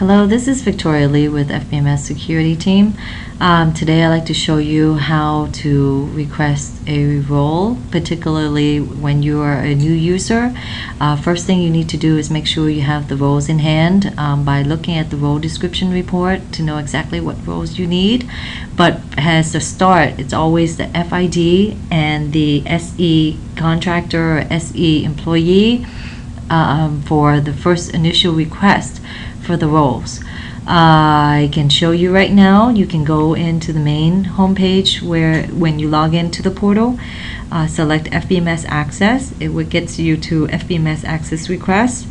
Hello, this is Victoria Lee with FBMS Security Team. Today I'd like to show you how to request a role, particularly when you are a new user. First thing you need to do is make sure you have the roles in hand by looking at the role description report to know exactly what roles you need. But as a start, it's always the FID and the SE contractor or SE employee for the first initial request for the roles. I can show you right now. You can go into the main homepage where when you log into the portal, select FBMS Access. It gets you to FBMS Access Request.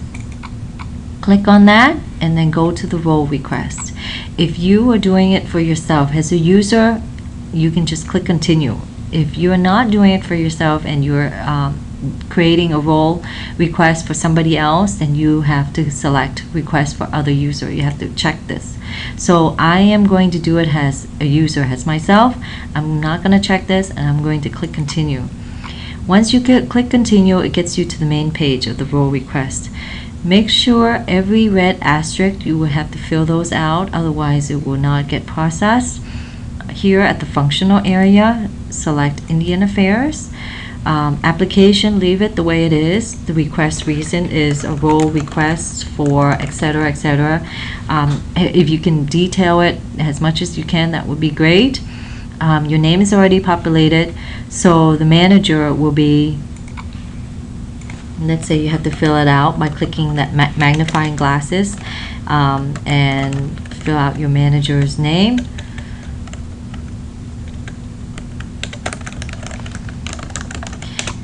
Click on that and then go to the role request. If you are doing it for yourself as a user, you can just click continue. If you are not doing it for yourself and you're creating a role request for somebody else, then you have to select request for other user. You have to check this. So I am going to do it as a user, as myself. I'm not going to check this, and I'm going to click continue. Once you click continue, it gets you to the main page of the role request. Make sure every red asterisk, you will have to fill those out, otherwise it will not get processed. Here at the functional area, select Indian Affairs. Application, leave it the way it is. The request reason is a role request for etc., etc. If you can detail it as much as you can, that would be great. Your name is already populated, so the manager will be, let's say you have to fill it out by clicking that magnifying glasses and fill out your manager's name.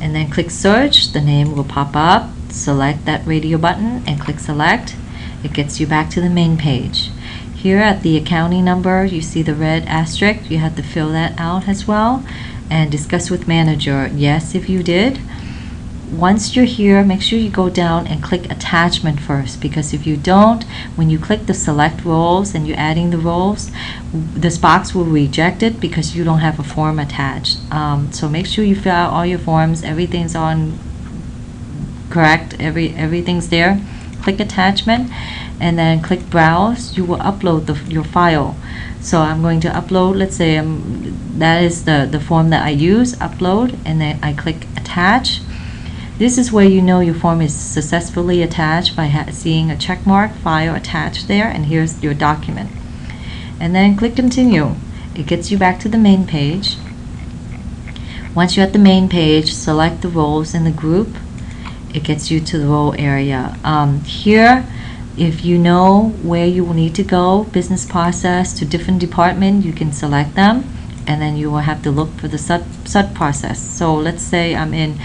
And then click search. The name will pop up. Select that radio button and click select. It gets you back to the main page. Here at the accounting number, you see the red asterisk. You have to fill that out as well and discuss with manager. Yes, if you did. Once you're here, make sure you go down and click attachment first, because if you don't, when you click the select roles and you're adding the roles, this box will reject it because you don't have a form attached. So make sure you fill out all your forms. Everything's on correct. Everything's there. Click attachment and then click browse. You will upload your file. So I'm going to upload, let's say that is the form that I use, upload, and then I click attach. This is where you know your form is successfully attached by seeing a check mark, file attached there, and here's your document. And then click continue. It gets you back to the main page. Once you're at the main page, select the roles in the group. It gets you to the role area. Here, if you know where you will need to go, business process to different department, you can select them. And then you will have to look for the sub process. So let's say I'm in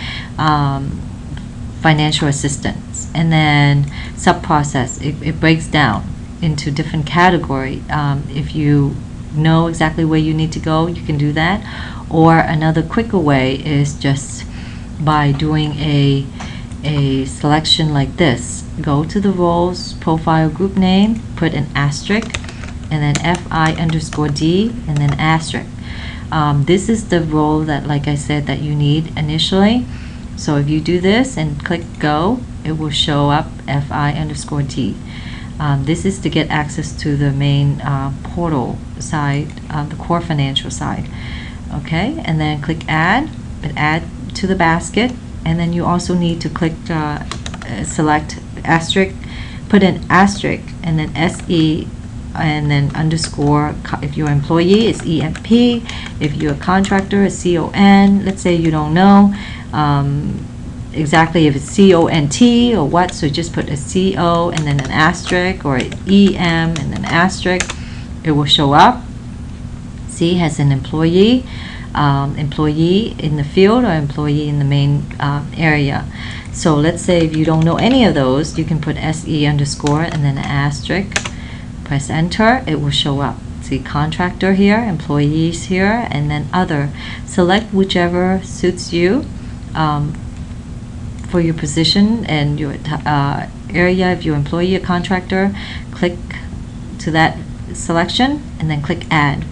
financial assistance, and then sub process. It breaks down into different category. If you know exactly where you need to go, you can do that. Or another quicker way is just by doing a selection like this. Go to the roles profile group name, put an asterisk, and then FI_D, and then asterisk. This is the role that, like I said, that you need initially. So if you do this and click go, it will show up FI_D. This is to get access to the main portal side, the core financial side. Okay, and then click add, add to the basket, and then you also need to click select asterisk, put an asterisk, and then SE, and then underscore. If you're an employee, it's EMP. If you're a contractor, it's CON. Let's say you don't know exactly if it's CONT or what, so just put a CO and then an asterisk, or an EM and then asterisk. It will show up. C has an employee, employee in the field, or employee in the main area. So let's say if you don't know any of those, you can put SE underscore and then an asterisk. Press enter, it will show up. See contractor here, employees here, and then other. Select whichever suits you for your position and your area. If you're employee or contractor, click to that selection and then click add.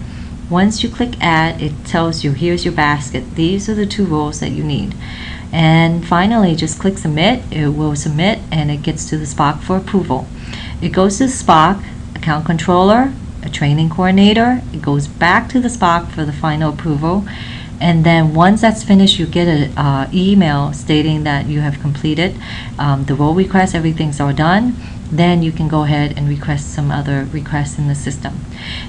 Once you click add, it tells you here's your basket. These are the two roles that you need. And finally, just click submit. It will submit and it gets to the SPOC for approval. It goes to SPOC. account controller, a training coordinator. It goes back to the SPOC for the final approval. And then once that's finished, you get an email stating that you have completed the role request, everything's all done. Then you can go ahead and request some other requests in the system.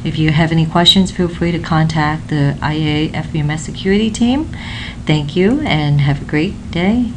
If you have any questions, feel free to contact the IA FBMS security team. Thank you and have a great day.